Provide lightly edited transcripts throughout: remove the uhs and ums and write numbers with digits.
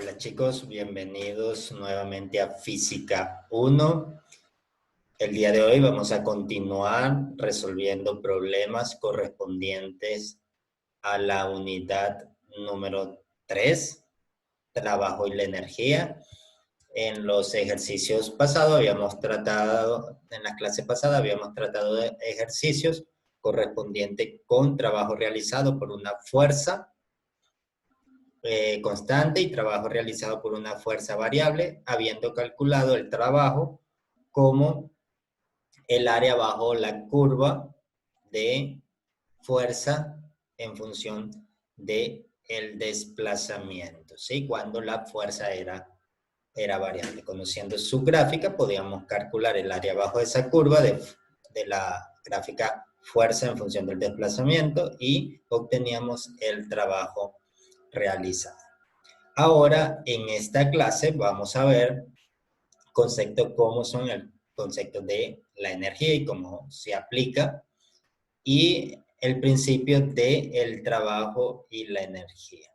Hola chicos, bienvenidos nuevamente a Física 1. El día de hoy vamos a continuar resolviendo problemas correspondientes a la unidad número 3, trabajo y la energía. En los ejercicios pasados en las clases pasadas habíamos tratado de ejercicios correspondientes con trabajo realizado por una fuerza constante y trabajo realizado por una fuerza variable, habiendo calculado el trabajo como el área bajo la curva de fuerza en función de el desplazamiento, ¿sí? Cuando la fuerza era variable. Conociendo su gráfica, podíamos calcular el área bajo esa curva de la gráfica fuerza en función del desplazamiento y obteníamos el trabajo realizado. Ahora, en esta clase vamos a ver conceptos como son el concepto de la energía y cómo se aplica, y el principio del trabajo y la energía.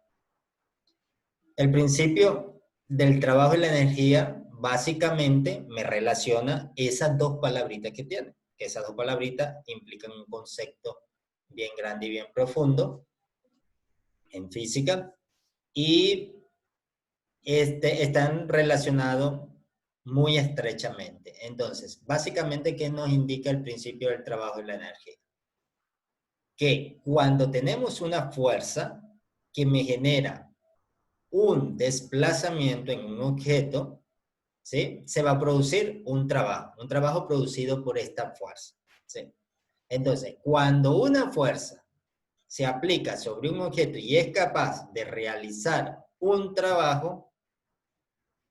El principio del trabajo y la energía básicamente me relaciona esas dos palabritas que tiene, que esas dos palabritas implican un concepto bien grande y bien profundo en física, y están relacionados muy estrechamente. Entonces, básicamente, ¿qué nos indica el principio del trabajo y la energía? Que cuando tenemos una fuerza que me genera un desplazamiento en un objeto, ¿sí? Se va a producir un trabajo producido por esta fuerza, ¿sí? Entonces, cuando una fuerza se aplica sobre un objeto y es capaz de realizar un trabajo,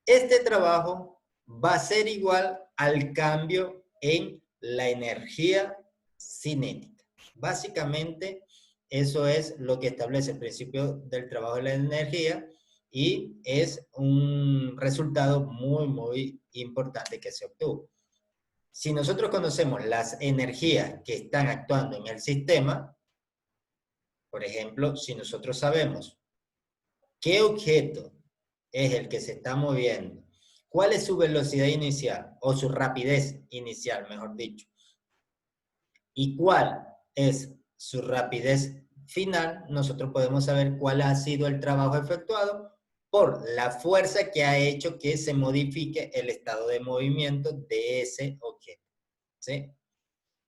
este trabajo va a ser igual al cambio en la energía cinética. Básicamente, eso es lo que establece el principio del trabajo de la energía, y es un resultado muy importante que se obtuvo. Si nosotros conocemos las energías que están actuando en el sistema, por ejemplo, si nosotros sabemos qué objeto es el que se está moviendo, cuál es su velocidad inicial o su rapidez inicial, mejor dicho, y cuál es su rapidez final, nosotros podemos saber cuál ha sido el trabajo efectuado por la fuerza que ha hecho que se modifique el estado de movimiento de ese objeto, ¿sí?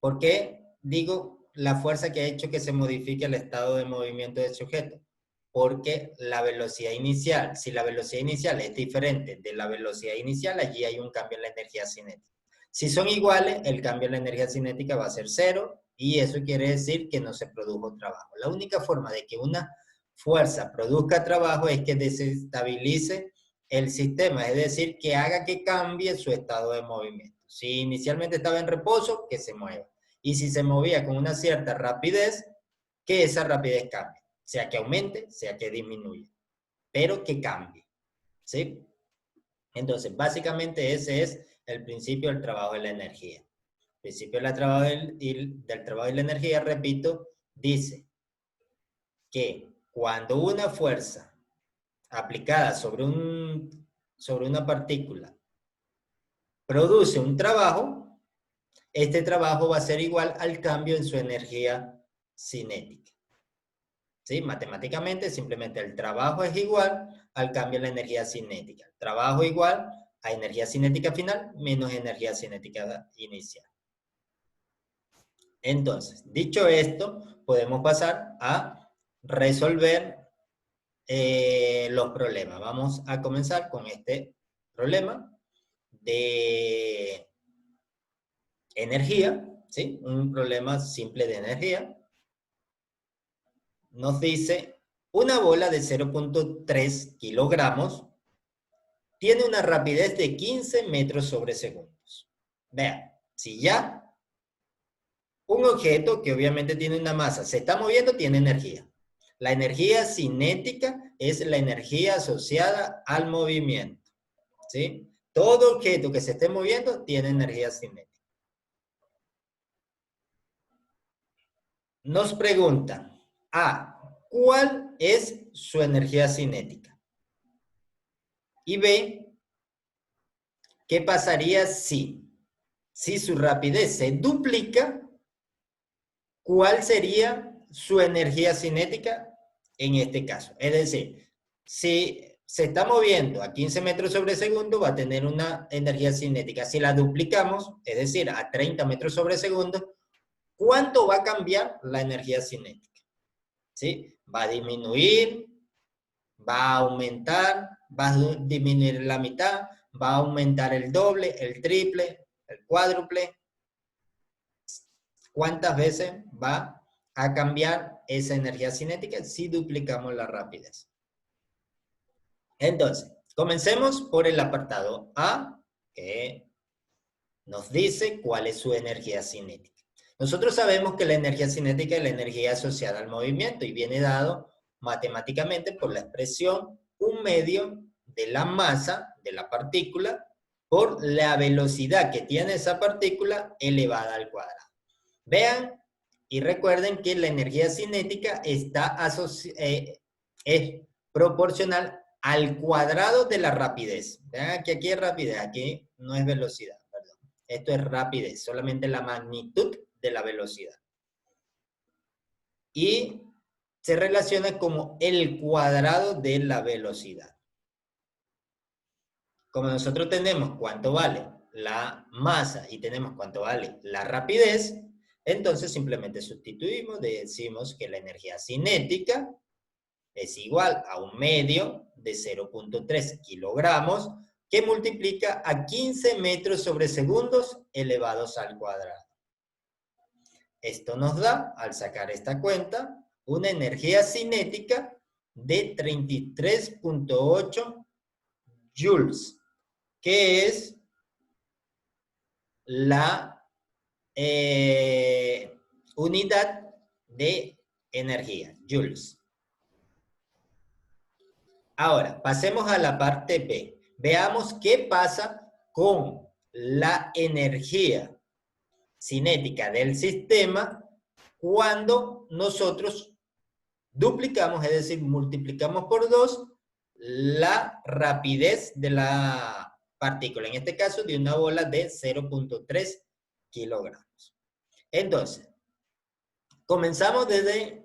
¿Por qué digo la fuerza que ha hecho que se modifique el estado de movimiento de ese objeto? Porque la velocidad inicial, si la velocidad inicial es diferente de la velocidad inicial, allí hay un cambio en la energía cinética. Si son iguales, el cambio en la energía cinética va a ser cero, y eso quiere decir que no se produjo trabajo. La única forma de que una fuerza produzca trabajo es que desestabilice el sistema, es decir, que haga que cambie su estado de movimiento. Si inicialmente estaba en reposo, que se mueva. Y si se movía con una cierta rapidez, que esa rapidez cambie. Sea que aumente, sea que disminuya, pero que cambie, ¿sí? Entonces, básicamente ese es el principio del trabajo de la energía. El principio del trabajo del trabajo y la energía, repito, dice que cuando una fuerza aplicada sobre una partícula produce un trabajo, este trabajo va a ser igual al cambio en su energía cinética. ¿Sí? Matemáticamente, simplemente el trabajo es igual al cambio en la energía cinética. El trabajo igual a energía cinética final menos energía cinética inicial. Entonces, dicho esto, podemos pasar a resolver los problemas. Vamos a comenzar con este problema de energía, ¿sí? Un problema simple de energía. Nos dice, una bola de 0.3 kilogramos tiene una rapidez de 15 metros sobre segundos. Vean, si ya un objeto que obviamente tiene una masa se está moviendo, tiene energía. La energía cinética es la energía asociada al movimiento, ¿sí? Todo objeto que se esté moviendo tiene energía cinética. Nos preguntan, ¿cuál es su energía cinética? y ve qué pasaría si su rapidez se duplica, ¿cuál sería su energía cinética en este caso? Es decir, si se está moviendo a 15 metros sobre segundo, va a tener una energía cinética. Si la duplicamos, es decir, a 30 metros sobre segundo, ¿cuánto va a cambiar la energía cinética? ¿Sí? ¿Va a disminuir? ¿Va a aumentar? ¿Va a disminuir la mitad? ¿Va a aumentar el doble, el triple, el cuádruple? ¿Cuántas veces va a cambiar esa energía cinética si duplicamos la rapidez? Entonces, comencemos por el apartado A, que nos dice cuál es su energía cinética. Nosotros sabemos que la energía cinética es la energía asociada al movimiento y viene dado matemáticamente por la expresión 1/2 de la masa de la partícula por la velocidad que tiene esa partícula elevada al cuadrado. Vean y recuerden que la energía cinética es proporcional al cuadrado de la rapidez. Vean que aquí es rapidez, aquí no es velocidad, perdón. Esto es rapidez, solamente la magnitud de la velocidad. Y se relaciona como el cuadrado de la velocidad. Como nosotros tenemos cuánto vale la masa y tenemos cuánto vale la rapidez, entonces simplemente sustituimos, decimos que la energía cinética es igual a 1/2 de 0.3 kilogramos que multiplica a 15 metros sobre segundos elevados al cuadrado. Esto nos da, al sacar esta cuenta, una energía cinética de 33.8 joules, que es la unidad de energía, joules. Ahora, pasemos a la parte B. Veamos qué pasa con la energía cinética del sistema cuando nosotros duplicamos, es decir, multiplicamos por 2 la rapidez de la partícula, en este caso de una bola de 0.3 kilogramos. Entonces, comenzamos desde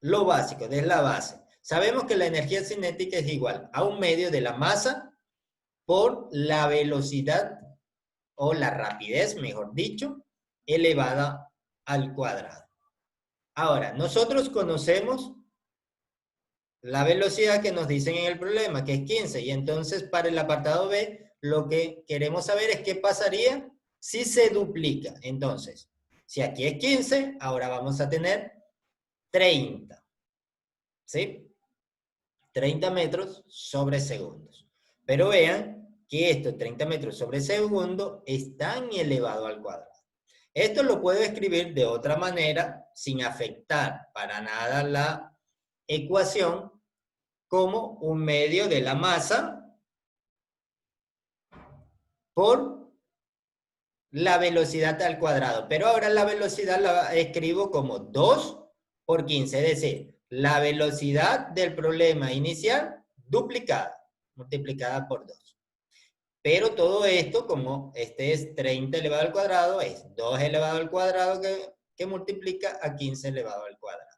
lo básico, desde la base. Sabemos que la energía cinética es igual a 1/2 de la masa por la velocidad o la rapidez, mejor dicho, elevada al cuadrado. Ahora, nosotros conocemos la velocidad que nos dicen en el problema, que es 15, y entonces para el apartado B, lo que queremos saber es qué pasaría si se duplica. Entonces, si aquí es 15, ahora vamos a tener 30, ¿sí? 30 metros sobre segundos. Pero vean que estos 30 metros sobre segundo están elevado al cuadrado. Esto lo puedo escribir de otra manera, sin afectar para nada la ecuación, como 1/2 de la masa por la velocidad al cuadrado. Pero ahora la velocidad la escribo como 2 por 15, es decir, la velocidad del problema inicial duplicada, multiplicada por 2. Pero todo esto, como este es 30 elevado al cuadrado, es 2 elevado al cuadrado que multiplica a 15 elevado al cuadrado.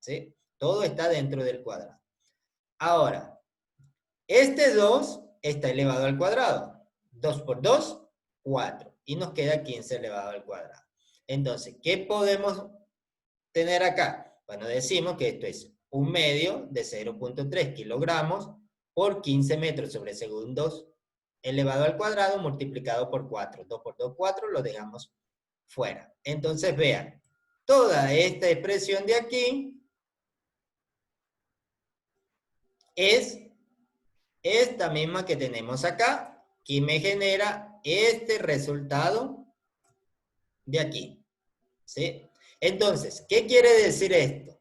¿Sí? Todo está dentro del cuadrado. Ahora, este 2 está elevado al cuadrado. 2 por 2, 4. Y nos queda 15 elevado al cuadrado. Entonces, ¿qué podemos tener acá? Bueno, decimos que esto es 1/2 de 0.3 kilogramos por 15 metros sobre segundos elevado al cuadrado multiplicado por 4. 2 por 2, 4, lo dejamos fuera. Entonces, vean, toda esta expresión de aquí es esta misma que tenemos acá, que me genera este resultado de aquí. ¿Sí? Entonces, ¿qué quiere decir esto?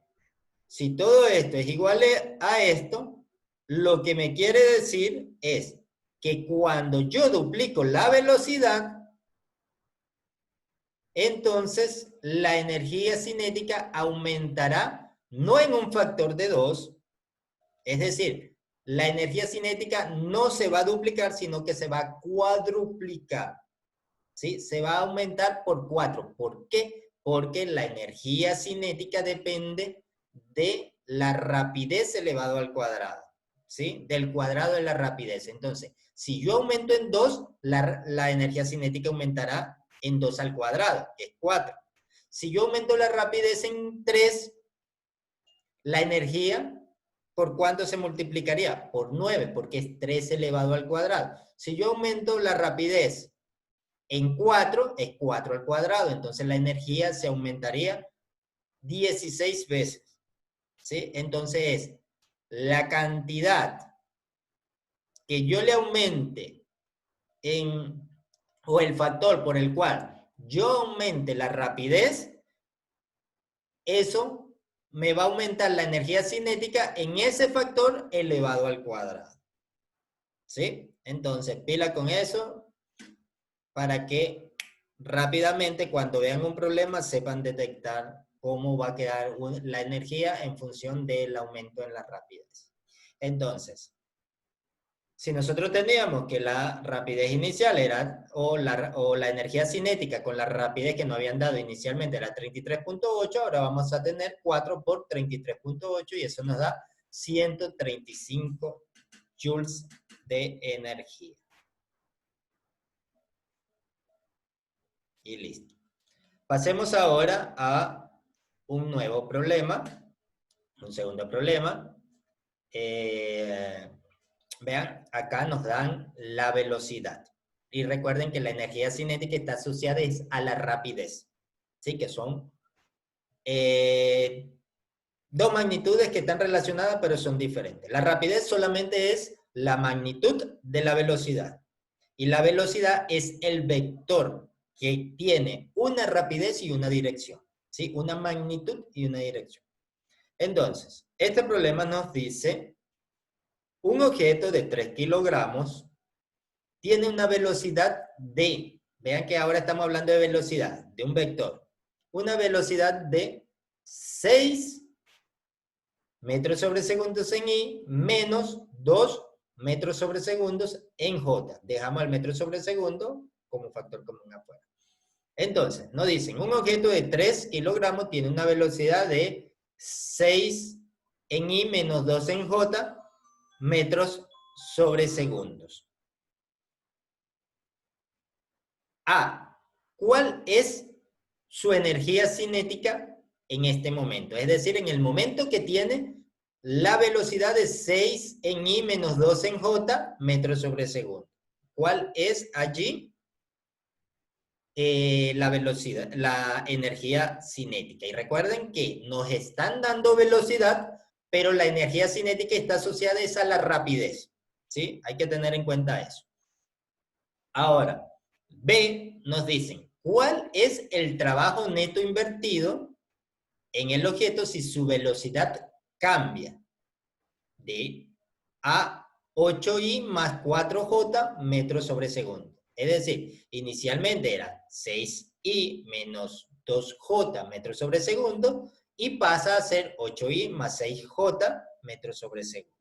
Si todo esto es igual a esto, lo que me quiere decir es que cuando yo duplico la velocidad, entonces la energía cinética aumentará no en un factor de 2, es decir, la energía cinética no se va a duplicar, sino que se va a cuadruplicar. ¿Sí? Se va a aumentar por 4. ¿Por qué? Porque la energía cinética depende de la rapidez elevado al cuadrado. ¿Sí? Del cuadrado de la rapidez. Entonces, si yo aumento en 2, la energía cinética aumentará en 2 al cuadrado, que es 4. Si yo aumento la rapidez en 3, la energía, ¿por cuánto se multiplicaría? Por 9, porque es 3 elevado al cuadrado. Si yo aumento la rapidez en 4, es 4 al cuadrado, entonces la energía se aumentaría 16 veces. ¿Sí? Entonces, la cantidad que yo le aumente o el factor por el cual yo aumente la rapidez, eso me va a aumentar la energía cinética en ese factor elevado al cuadrado. ¿Sí? Entonces, pila con eso para que rápidamente cuando vean un problema sepan detectar cómo va a quedar la energía en función del aumento en la rapidez. Entonces, si nosotros teníamos que la rapidez inicial era, o la energía cinética con la rapidez que nos habían dado inicialmente era 33.8, ahora vamos a tener 4 por 33.8 y eso nos da 135 joules de energía. Y listo. Pasemos ahora a un nuevo problema, un segundo problema. Vean, acá nos dan la velocidad. Y recuerden que la energía cinética está asociada a la rapidez. ¿Sí? Que son dos magnitudes que están relacionadas, pero son diferentes. La rapidez solamente es la magnitud de la velocidad. Y la velocidad es el vector que tiene una rapidez y una dirección. ¿Sí? Una magnitud y una dirección. Entonces, este problema nos dice, un objeto de 3 kilogramos tiene una velocidad de, vean que ahora estamos hablando de velocidad, de un vector, una velocidad de 6 metros sobre segundos en I menos 2 metros sobre segundos en J. Dejamos el metro sobre segundo como factor común afuera. Entonces, nos dicen, un objeto de 3 kilogramos tiene una velocidad de 6 en I menos 2 en J metros sobre segundos. A, ¿cuál es su energía cinética en este momento? Es decir, en el momento que tiene la velocidad de 6 en I menos 2 en J metros sobre segundo. ¿Cuál es allí la velocidad, la energía cinética? Y recuerden que nos están dando velocidad, pero la energía cinética está asociada a la rapidez. ¿Sí? Hay que tener en cuenta eso. Ahora, B, nos dicen, ¿cuál es el trabajo neto invertido en el objeto si su velocidad cambia de a 8i más 4j metros sobre segundo? Es decir, inicialmente era 6i menos 2j metros sobre segundo y pasa a ser 8i más 6j metros sobre segundo.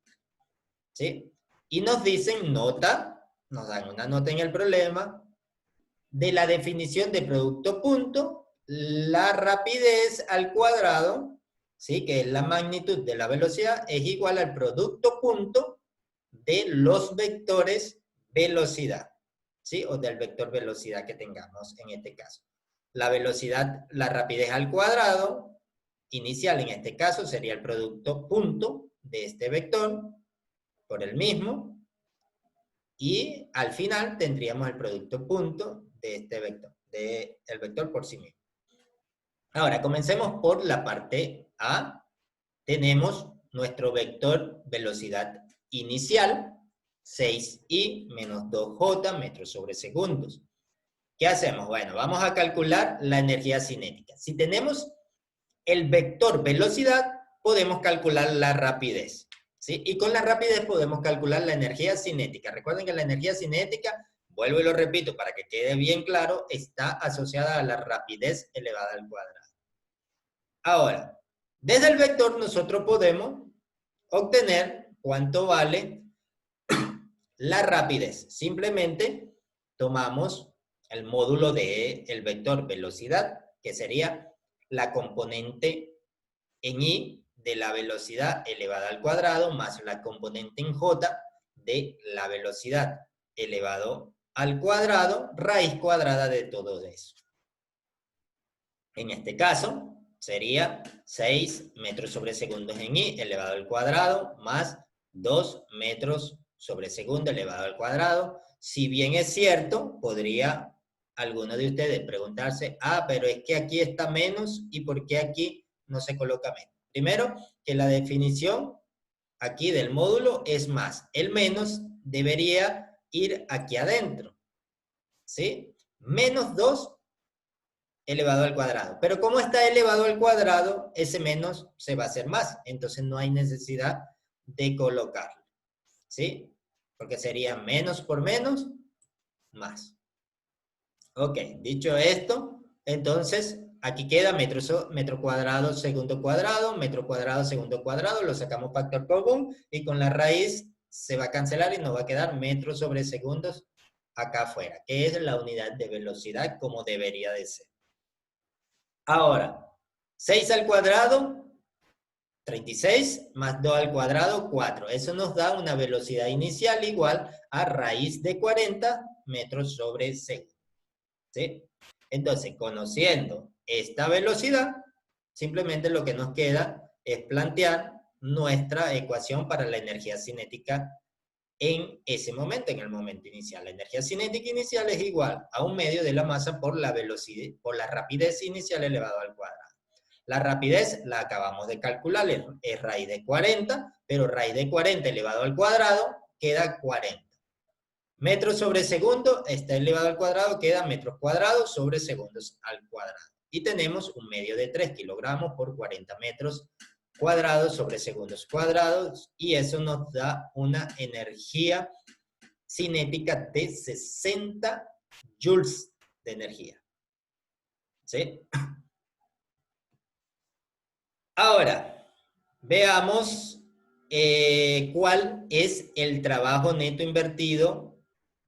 ¿Sí? Y nos dicen nota, nos dan una nota en el problema, de la definición de producto punto, la rapidez al cuadrado, ¿sí? Que es la magnitud de la velocidad, es igual al producto punto de los vectores velocidad, ¿sí? O del vector velocidad que tengamos en este caso. La velocidad, la rapidez al cuadrado, inicial en este caso sería el producto punto de este vector por el mismo, y al final tendríamos el producto punto de este vector, del vector por sí mismo. Ahora, comencemos por la parte A. Tenemos nuestro vector velocidad inicial, 6i menos 2j metros sobre segundos. ¿Qué hacemos? Bueno, vamos a calcular la energía cinética. Si tenemos el vector velocidad, podemos calcular la rapidez. ¿Sí? Y con la rapidez podemos calcular la energía cinética. Recuerden que la energía cinética, vuelvo y lo repito para que quede bien claro, está asociada a la rapidez elevada al cuadrado. Ahora, desde el vector nosotros podemos obtener cuánto vale la rapidez. Simplemente tomamos el módulo del vector velocidad, que sería la componente en y de la velocidad elevada al cuadrado más la componente en j de la velocidad elevado al cuadrado, raíz cuadrada de todo eso. En este caso, sería 6 metros sobre segundos en i elevado al cuadrado más 2 metros sobre segundo elevado al cuadrado. Si bien es cierto, podría alguno de ustedes preguntarse, pero es que aquí está menos y ¿por qué aquí no se coloca menos? Primero, que la definición aquí del módulo es más. El menos debería ir aquí adentro, ¿sí? Menos 2 elevado al cuadrado. Pero como está elevado al cuadrado, ese menos se va a hacer más. Entonces no hay necesidad de colocarlo, ¿sí? Porque sería menos por menos, más. Ok, dicho esto, entonces aquí queda metro cuadrado, segundo cuadrado, lo sacamos factor común y con la raíz se va a cancelar y nos va a quedar metros sobre segundos acá afuera, que es la unidad de velocidad como debería de ser. Ahora, 6 al cuadrado, 36, más 2 al cuadrado, 4. Eso nos da una velocidad inicial igual a raíz de 40 metros sobre segundo. ¿Sí? Entonces, conociendo esta velocidad, simplemente lo que nos queda es plantear nuestra ecuación para la energía cinética en ese momento, en el momento inicial. La energía cinética inicial es igual a un medio de la masa por la velocidad, por la rapidez inicial elevado al cuadrado. La rapidez la acabamos de calcular, es raíz de 40, pero raíz de 40 elevado al cuadrado queda 40. Metros sobre segundo está elevado al cuadrado, queda metros cuadrados sobre segundos al cuadrado. Y tenemos un medio de 3 kilogramos por 40 metros cuadrados sobre segundos cuadrados, y eso nos da una energía cinética de 60 joules de energía. ¿Sí? Ahora, veamos cuál es el trabajo neto invertido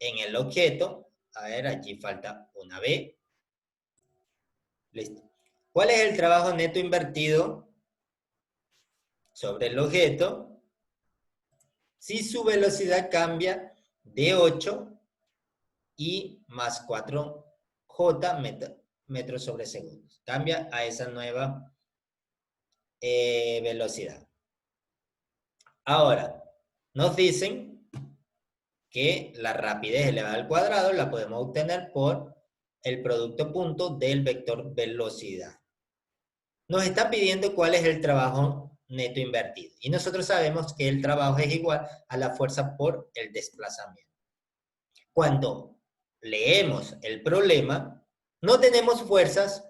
en el objeto. A ver, aquí falta una B. Listo. ¿Cuál es el trabajo neto invertido sobre el objeto si su velocidad cambia de 8 y más 4J metros sobre segundos? Cambia a esa nueva velocidad. Ahora, nos dicen que la rapidez elevada al cuadrado la podemos obtener por el producto punto del vector velocidad. Nos está pidiendo cuál es el trabajo neto invertido. Y nosotros sabemos que el trabajo es igual a la fuerza por el desplazamiento. Cuando leemos el problema, no tenemos fuerzas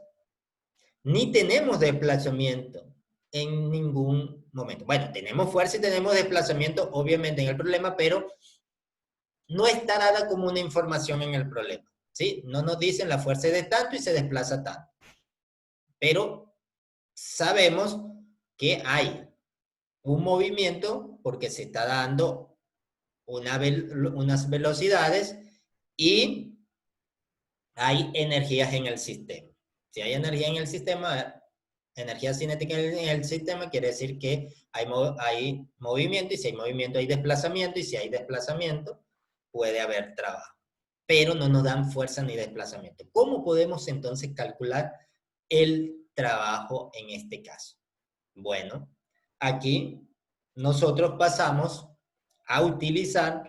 ni tenemos desplazamiento en ningún momento. Bueno, tenemos fuerza y tenemos desplazamiento, obviamente, en el problema, pero no está dada como una información en el problema, ¿sí? No nos dicen la fuerza es de tanto y se desplaza tanto. Pero sabemos que hay un movimiento porque se está dando unas velocidades y hay energías en el sistema. Si hay energía en el sistema, energía cinética en el sistema, quiere decir que hay movimiento, y si hay movimiento hay desplazamiento, y si hay desplazamiento puede haber trabajo. Pero no nos dan fuerza ni desplazamiento. ¿Cómo podemos entonces calcular el trabajo en este caso? Bueno, aquí nosotros pasamos a utilizar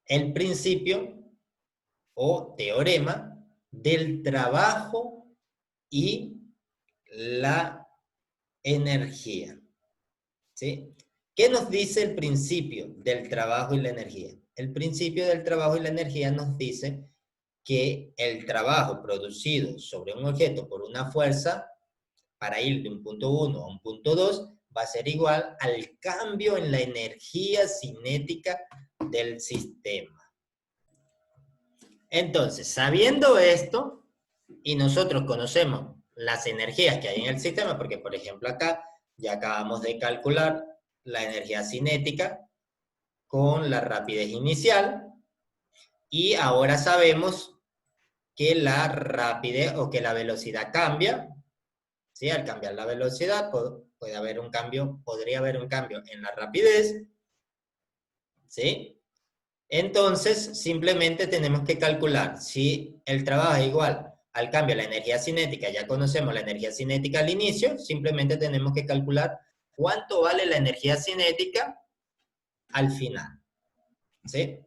el principio o teorema del trabajo y la energía. ¿Sí? ¿Qué nos dice el principio del trabajo y la energía? El principio del trabajo y la energía nos dice que el trabajo producido sobre un objeto por una fuerza para ir de un punto 1 a un punto 2 va a ser igual al cambio en la energía cinética del sistema. Entonces, sabiendo esto, y nosotros conocemos las energías que hay en el sistema, porque por ejemplo acá ya acabamos de calcular la energía cinética con la rapidez inicial. Y ahora sabemos que la rapidez o que la velocidad cambia. ¿Sí? Al cambiar la velocidad puede haber un cambio, podría haber un cambio en la rapidez. ¿Sí? Entonces, simplemente tenemos que calcular si el trabajo es igual al cambio de la energía cinética. Ya conocemos la energía cinética al inicio, simplemente tenemos que calcular cuánto vale la energía cinética al final. ¿Sí?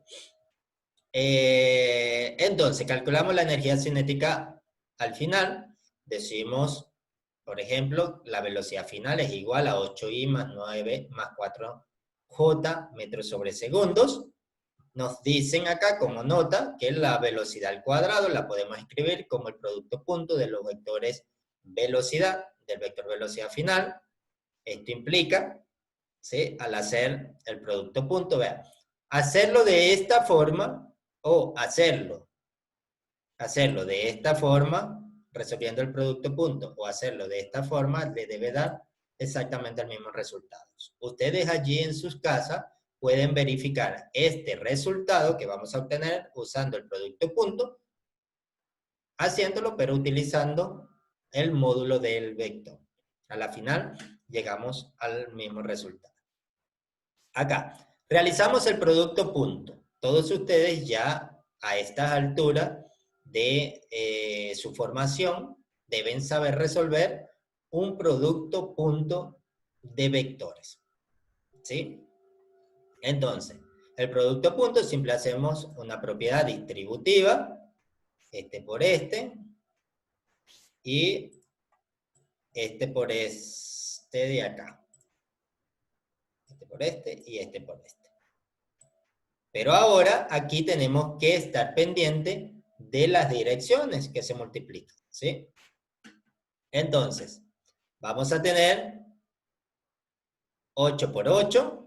Entonces, calculamos la energía cinética al final, decimos, por ejemplo, la velocidad final es igual a 8i más 9 más 4j metros sobre segundos. Nos dicen acá como nota que la velocidad al cuadrado la podemos escribir como el producto punto de los vectores velocidad, del vector velocidad final. Esto implica, ¿sí? Al hacer el producto punto, vean, hacerlo de esta forma o hacerlo de esta forma, resolviendo el producto punto, o hacerlo de esta forma, le debe dar exactamente el mismo resultado. Ustedes allí en sus casas pueden verificar este resultado que vamos a obtener usando el producto punto, haciéndolo, pero utilizando el módulo del vector. A la final, llegamos al mismo resultado. Acá, realizamos el producto punto. Todos ustedes ya a estas alturas de su formación deben saber resolver un producto punto de vectores. ¿Sí? Entonces, el producto punto siempre hacemos una propiedad distributiva, este por este, y este por este de acá. Este por este y este por este. Pero ahora aquí tenemos que estar pendiente de las direcciones que se multiplican, ¿sí? Entonces, vamos a tener 8 por 8,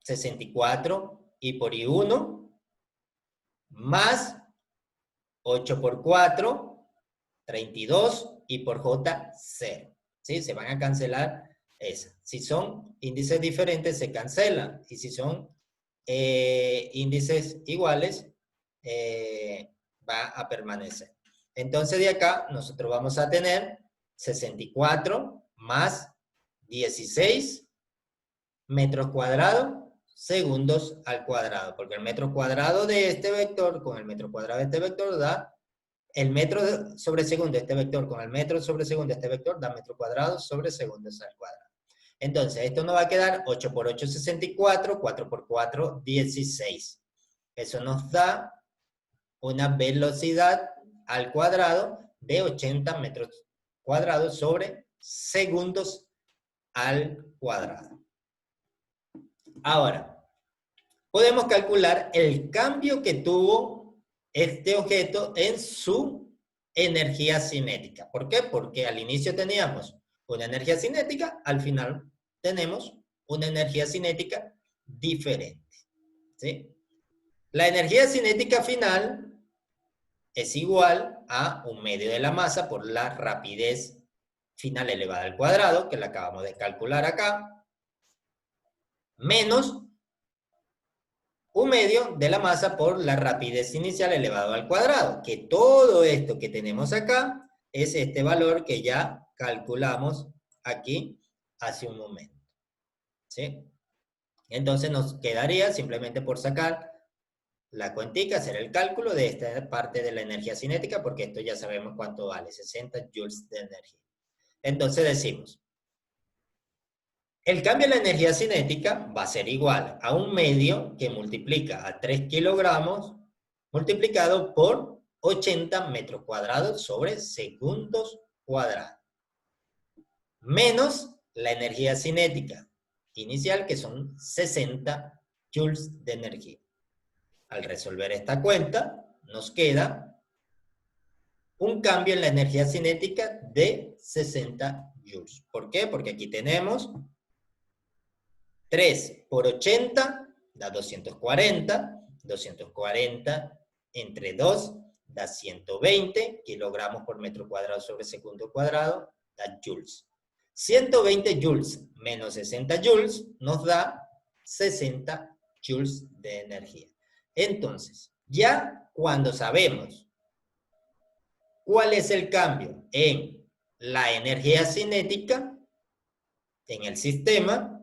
64 y por I1, más 8 por 4, 32 y por J, 0. ¿Sí? Se van a cancelar esas. Si son índices diferentes, se cancelan. Y si son índices iguales, va a permanecer. Entonces de acá nosotros vamos a tener 64 más 16 metros cuadrados segundos al cuadrado, porque el metro cuadrado de este vector con el metro cuadrado de este vector da el metro sobre segundo de este vector con el metro sobre segundo de este vector da metro cuadrado sobre segundos al cuadrado. Entonces, esto nos va a quedar 8 por 8, 64, 4 por 4, 16. Eso nos da una velocidad al cuadrado de 80 metros cuadrados sobre segundos al cuadrado. Ahora, podemos calcular el cambio que tuvo este objeto en su energía cinética. ¿Por qué? Porque al inicio teníamos una energía cinética, al final tenemos una energía cinética diferente. ¿Sí? La energía cinética final es igual a un medio de la masa por la rapidez final elevada al cuadrado, que la acabamos de calcular acá, menos un medio de la masa por la rapidez inicial elevado al cuadrado, que todo esto que tenemos acá es este valor que ya calculamos aquí hace un momento. ¿Sí? Entonces nos quedaría simplemente por sacar la cuentica, hacer el cálculo de esta parte de la energía cinética, porque esto ya sabemos cuánto vale, 60 joules de energía. Entonces decimos, el cambio en la energía cinética va a ser igual a un medio que multiplica a 3 kilogramos multiplicado por 80 metros cuadrados sobre segundos cuadrados. Menos la energía cinética inicial, que son 60 joules de energía. Al resolver esta cuenta, nos queda un cambio en la energía cinética de 60 joules. ¿Por qué? Porque aquí tenemos 3 por 80 da 240, 240 entre 2 da 120 kilogramos por metro cuadrado sobre segundo cuadrado, da joules. 120 joules menos 60 joules nos da 60 joules de energía. Entonces, ya cuando sabemos cuál es el cambio en la energía cinética en el sistema,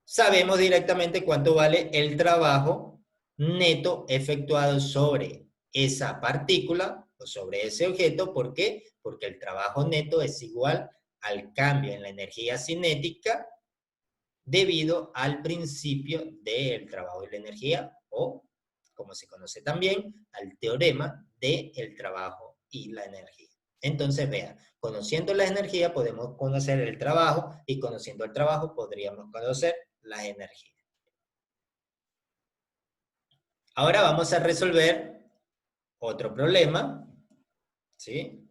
sabemos directamente cuánto vale el trabajo neto efectuado sobre esa partícula o sobre ese objeto. ¿Por qué? Porque el trabajo neto es igual al cambio en la energía cinética debido al principio del trabajo y la energía, o como se conoce también, al teorema del trabajo y la energía. Entonces, vean, conociendo la energía podemos conocer el trabajo, y conociendo el trabajo podríamos conocer las energías. Ahora vamos a resolver otro problema, ¿sí?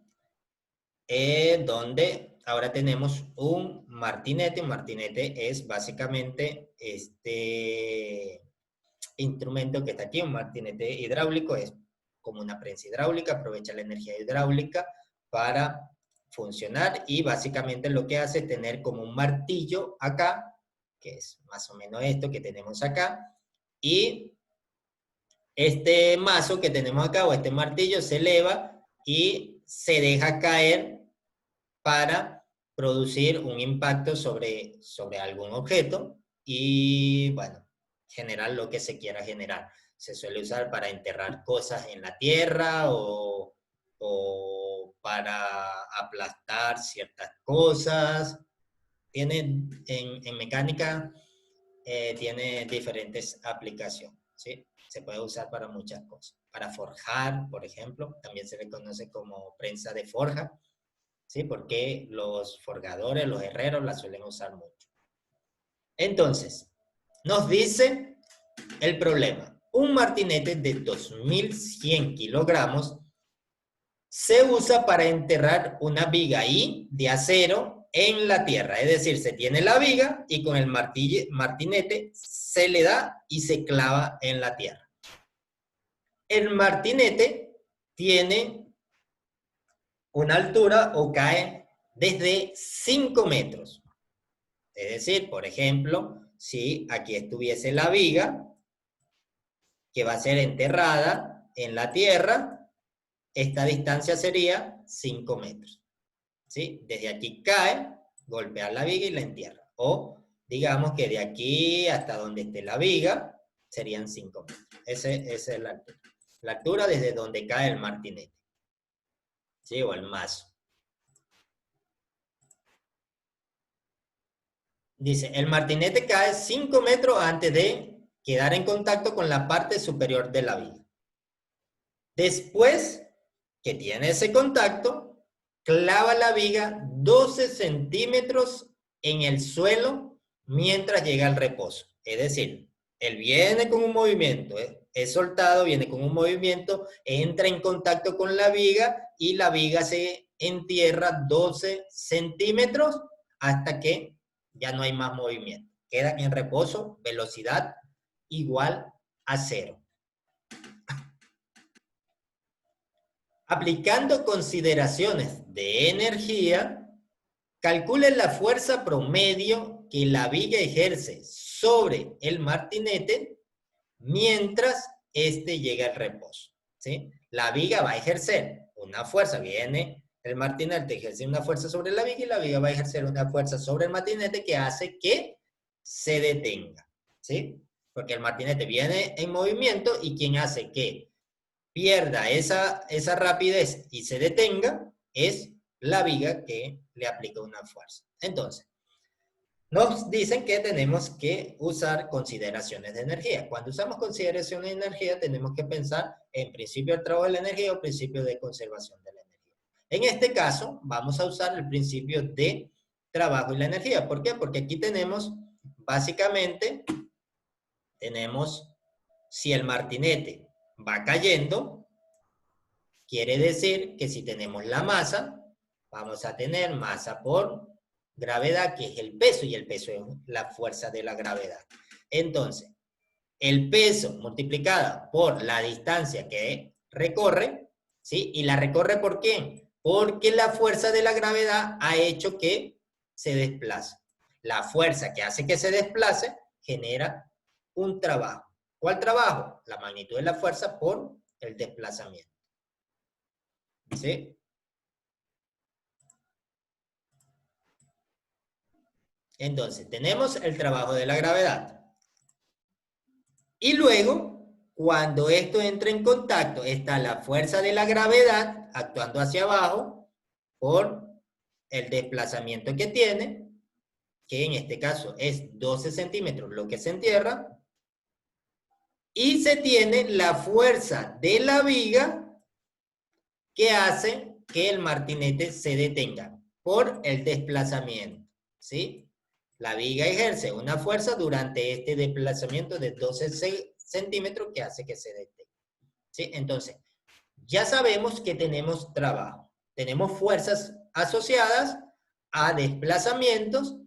Donde ahora tenemos un martinete. Un martinete es básicamente este instrumento que está aquí, un martinete hidráulico, es como una prensa hidráulica, aprovecha la energía hidráulica para funcionar, y básicamente lo que hace es tener como un martillo acá, que es más o menos esto que tenemos acá, y este mazo que tenemos acá, o este martillo, se eleva y se deja caer para producir un impacto sobre algún objeto y, bueno, generar lo que se quiera generar. Se suele usar para enterrar cosas en la tierra o para aplastar ciertas cosas. Tiene, en mecánica, tiene diferentes aplicaciones, ¿sí? Se puede usar para muchas cosas. Para forjar, por ejemplo, también se le conoce como prensa de forja, ¿sí? Porque los forjadores, los herreros la suelen usar mucho. Entonces, nos dice el problema. Un martinete de 2100 kilogramos se usa para enterrar una viga I de acero en la tierra. Es decir, se tiene la viga y con el martinete se le da y se clava en la tierra. El martinete tiene una altura, o cae desde 5 metros. Es decir, por ejemplo, si aquí estuviese la viga que va a ser enterrada en la tierra, esta distancia sería 5 metros. ¿Sí? Desde aquí cae, golpea la viga y la entierra. O digamos que de aquí hasta donde esté la viga serían 5 metros. Esa es la altura. La altura desde donde cae el martinete. ¿Sí? O el mazo. Dice, el martinete cae 5 metros antes de quedar en contacto con la parte superior de la viga. Después que tiene ese contacto, clava la viga 12 centímetros en el suelo mientras llega al reposo. Es decir, él viene con un movimiento, es soltado, viene con un movimiento, entra en contacto con la viga y la viga se entierra 12 centímetros hasta que ya no hay más movimiento. Queda en reposo, velocidad igual a 0. Aplicando consideraciones de energía, calcule la fuerza promedio que la viga ejerce sobre el martinete mientras éste llega al reposo, ¿sí? La viga va a ejercer una fuerza, viene el martinete, ejerce una fuerza sobre la viga, y la viga va a ejercer una fuerza sobre el martinete que hace que se detenga, ¿sí? Porque el martinete viene en movimiento, y quien hace que pierda esa rapidez y se detenga es la viga que le aplica una fuerza. Entonces, nos dicen que tenemos que usar consideraciones de energía. Cuando usamos consideraciones de energía, tenemos que pensar en principio del trabajo de la energía o principio de conservación de la energía. En este caso, vamos a usar el principio de trabajo y la energía. ¿Por qué? Porque aquí tenemos, básicamente, tenemos, si el martinete va cayendo, quiere decir que si tenemos la masa, vamos a tener masa por gravedad, que es el peso, y el peso es la fuerza de la gravedad. Entonces, el peso multiplicada por la distancia que recorre, ¿sí? ¿Y la recorre por qué? Porque la fuerza de la gravedad ha hecho que se desplaza. La fuerza que hace que se desplace genera un trabajo. ¿Cuál trabajo? La magnitud de la fuerza por el desplazamiento. ¿Sí? Entonces, tenemos el trabajo de la gravedad. Y luego, cuando esto entra en contacto, está la fuerza de la gravedad actuando hacia abajo por el desplazamiento que tiene, que en este caso es 12 centímetros lo que se entierra, y se tiene la fuerza de la viga que hace que el martinete se detenga por el desplazamiento, ¿sí? La viga ejerce una fuerza durante este desplazamiento de 12 centímetros que hace que se detenga, ¿sí? Entonces, ya sabemos que tenemos trabajo, tenemos fuerzas asociadas a desplazamientos.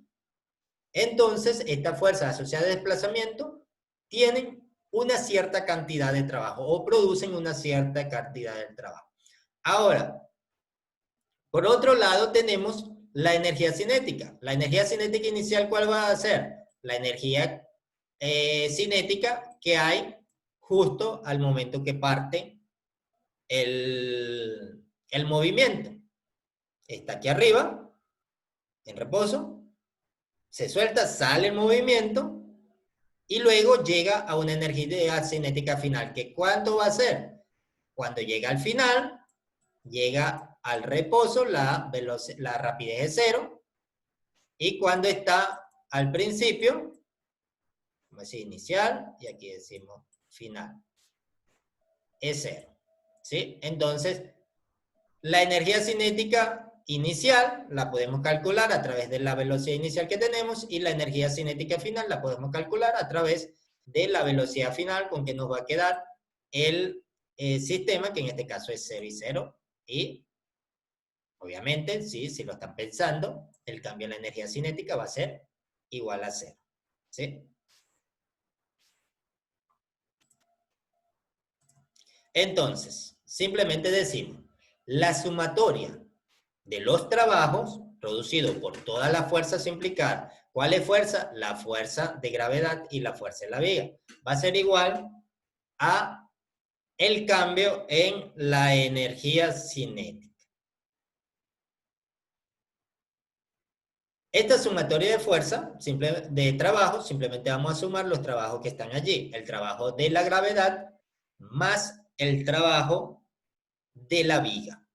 Entonces, estas fuerzas asociadas a desplazamiento tienen una cierta cantidad de trabajo o producen una cierta cantidad de trabajo. Ahora, por otro lado, tenemos la energía cinética. La energía cinética inicial, ¿cuál va a ser? La energía cinética que hay justo al momento que parte el movimiento. Está aquí arriba, en reposo, se suelta, sale el movimiento y luego llega a una energía cinética final. ¿Que cuánto va a ser? Cuando llega al final, llega al reposo, la rapidez es cero, y cuando está al principio, vamos a decir inicial, y aquí decimos final, es cero. ¿Sí? Entonces, la energía cinética inicial la podemos calcular a través de la velocidad inicial que tenemos, y la energía cinética final la podemos calcular a través de la velocidad final con que nos va a quedar el sistema, que en este caso es 0 y 0, y obviamente, ¿sí? Si lo están pensando, el cambio en la energía cinética va a ser igual a 0, ¿sí? Entonces, simplemente decimos, la sumatoria de los trabajos producidos por todas las fuerzas implicadas. ¿Cuál es fuerza? La fuerza de gravedad y la fuerza de la viga. Va a ser igual a el cambio en la energía cinética. Esta sumatoria de fuerza, de trabajo, simplemente vamos a sumar los trabajos que están allí. El trabajo de la gravedad más el trabajo de la viga.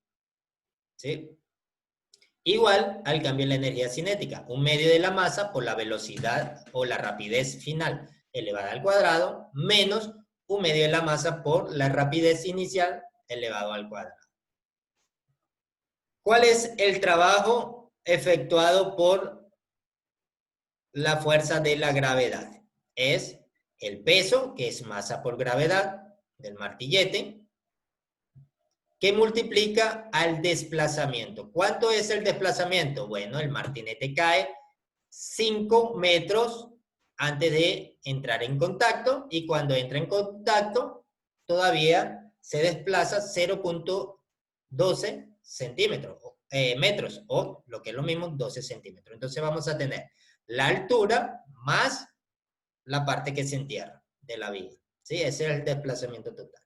¿Sí? Igual al cambio en la energía cinética, un medio de la masa por la velocidad o la rapidez final elevada al cuadrado, menos un medio de la masa por la rapidez inicial elevado al cuadrado. ¿Cuál es el trabajo efectuado por la fuerza de la gravedad? Es el peso, que es masa por gravedad del martillete, que multiplica al desplazamiento. ¿Cuánto es el desplazamiento? Bueno, el martinete cae 5 metros antes de entrar en contacto, y cuando entra en contacto todavía se desplaza 0.12 centímetros, metros, o lo que es lo mismo, 12 centímetros. Entonces vamos a tener la altura más la parte que se entierra de la viga. ¿Sí? Ese es el desplazamiento total.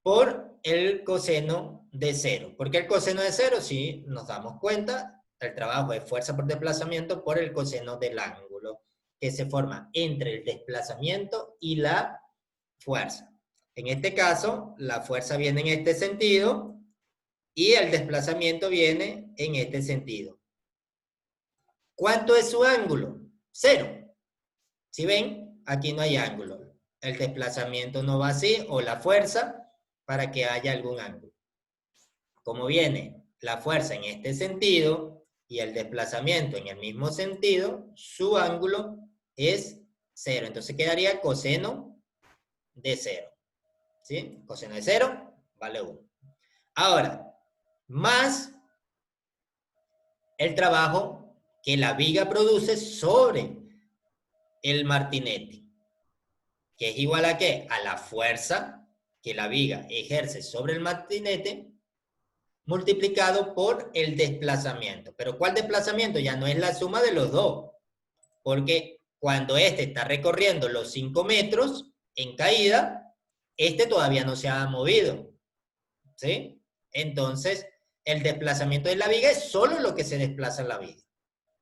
Por el coseno de 0. ¿Por qué el coseno de 0? Si nos damos cuenta, el trabajo es fuerza por desplazamiento por el coseno del ángulo que se forma entre el desplazamiento y la fuerza. En este caso, la fuerza viene en este sentido y el desplazamiento viene en este sentido. ¿Cuánto es su ángulo? 0. Si ven, aquí no hay ángulo. El desplazamiento no va así, o la fuerza, para que haya algún ángulo. Como viene la fuerza en este sentido y el desplazamiento en el mismo sentido, su ángulo es 0. Entonces quedaría coseno de 0. ¿Sí? Coseno de 0 vale 1. Ahora, más el trabajo que la viga produce sobre el martinete, que es igual a ¿qué? A la fuerza que la viga ejerce sobre el martinete multiplicado por el desplazamiento. Pero ¿cuál desplazamiento? Ya no es la suma de los dos, porque cuando este está recorriendo los 5 metros en caída, este todavía no se ha movido, ¿sí? Entonces, el desplazamiento de la viga es solo lo que se desplaza en la viga,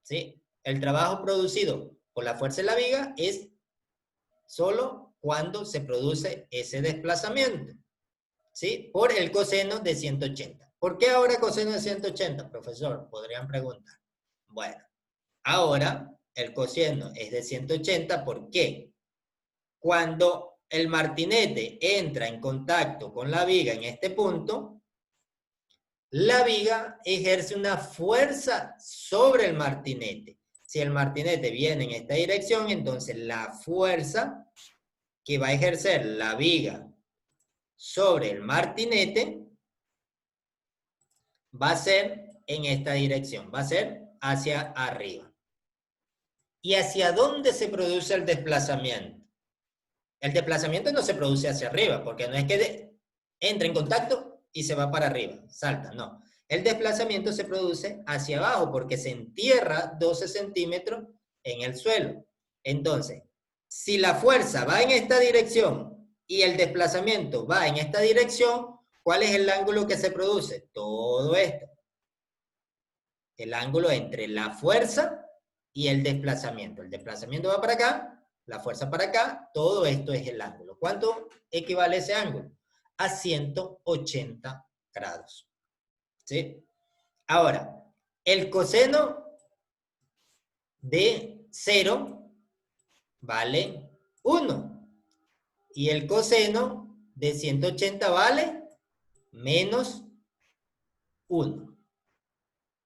¿sí? El trabajo producido por la fuerza de la viga es solo cuando se produce ese desplazamiento, ¿sí? Por el coseno de 180. ¿Por qué ahora coseno de 180, profesor? Podrían preguntar. Bueno, ahora el coseno es de 180, ¿por qué? Cuando el martinete entra en contacto con la viga en este punto, la viga ejerce una fuerza sobre el martinete. Si el martinete viene en esta dirección, entonces la fuerza que va a ejercer la viga sobre el martinete va a ser en esta dirección, va a ser hacia arriba. ¿Y hacia dónde se produce el desplazamiento? El desplazamiento no se produce hacia arriba, porque no es que entra en contacto y se va para arriba, salta, no. El desplazamiento se produce hacia abajo, porque se entierra 12 centímetros en el suelo. Entonces, si la fuerza va en esta dirección y el desplazamiento va en esta dirección, ¿cuál es el ángulo que se produce? Todo esto. El ángulo entre la fuerza y el desplazamiento. El desplazamiento va para acá, la fuerza para acá, todo esto es el ángulo. ¿Cuánto equivale ese ángulo? A 180 grados. ¿Sí? Ahora, el coseno de 0 vale 1. Y el coseno de 180 vale menos 1.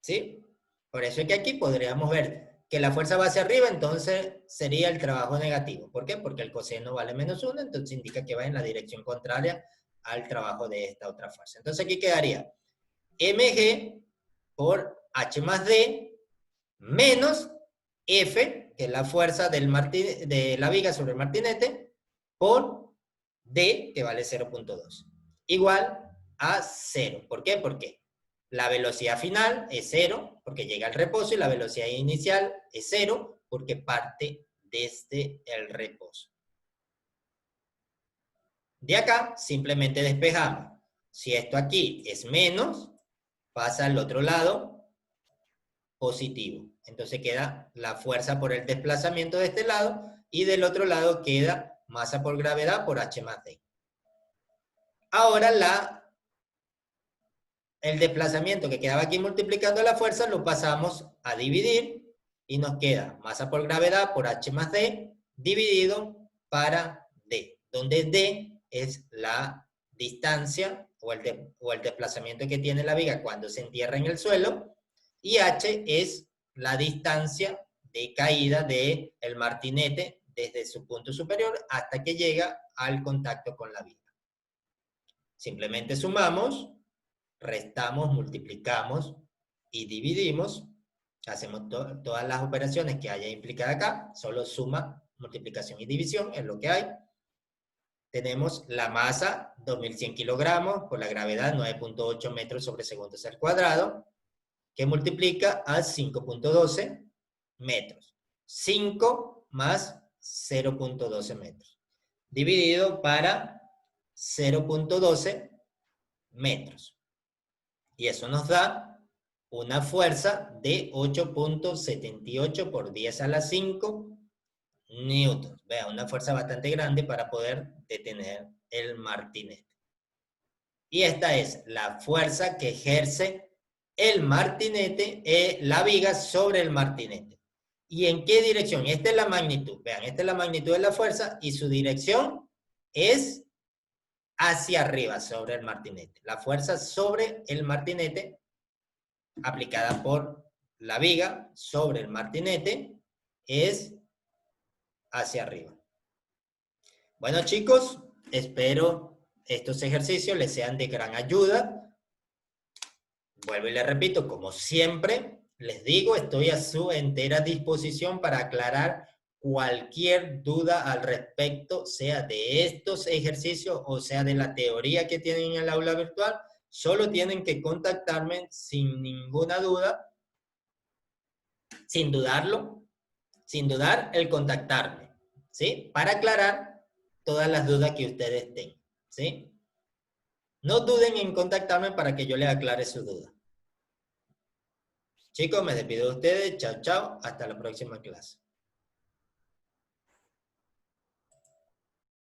¿Sí? Por eso es que aquí podríamos ver que la fuerza va hacia arriba, entonces sería el trabajo negativo. ¿Por qué? Porque el coseno vale menos 1, entonces indica que va en la dirección contraria al trabajo de esta otra fuerza. Entonces aquí quedaría mg por h más d menos F, que es la fuerza de la viga sobre el martinete, por D, que vale 0.2. Igual a 0. ¿Por qué? Porque la velocidad final es 0, porque llega al reposo, y la velocidad inicial es 0, porque parte desde el reposo. De acá, simplemente despejamos. Si esto aquí es menos, pasa al otro lado positivo. Entonces queda la fuerza por el desplazamiento de este lado, y del otro lado queda masa por gravedad por H más D. Ahora el desplazamiento que quedaba aquí multiplicando la fuerza lo pasamos a dividir, y nos queda masa por gravedad por H más D dividido para D, donde D es la distancia o el desplazamiento que tiene la viga cuando se entierra en el suelo, y H es la distancia de caída del martinete desde su punto superior hasta que llega al contacto con la viga. Simplemente sumamos, restamos, multiplicamos y dividimos. Hacemos todas las operaciones que haya implicado acá, solo suma, multiplicación y división es lo que hay. Tenemos la masa, 2100 kilogramos, por la gravedad, 9.8 metros sobre segundos al cuadrado, que multiplica a 5.12 metros. 5 más 0.12 metros. Dividido para 0.12 metros. Y eso nos da una fuerza de 8.78 por 10 a la 5 newtons. Vea, una fuerza bastante grande para poder detener el martinete. Y esta es la fuerza que ejerce el martinete, la viga sobre el martinete. ¿Y en qué dirección? Esta es la magnitud. Vean, esta es la magnitud de la fuerza y su dirección es hacia arriba sobre el martinete. La fuerza sobre el martinete aplicada por la viga sobre el martinete es hacia arriba. Bueno, chicos, espero estos ejercicios les sean de gran ayuda. Vuelvo y les repito, como siempre, les digo, estoy a su entera disposición para aclarar cualquier duda al respecto, sea de estos ejercicios o sea de la teoría que tienen en el aula virtual. Solo tienen que contactarme sin ninguna duda, sin dudarlo, sin dudar el contactarme, ¿sí? Para aclarar todas las dudas que ustedes tengan, ¿sí? No duden en contactarme para que yo les aclare su duda. Chicos, me despido de ustedes. Chao, chao. Hasta la próxima clase.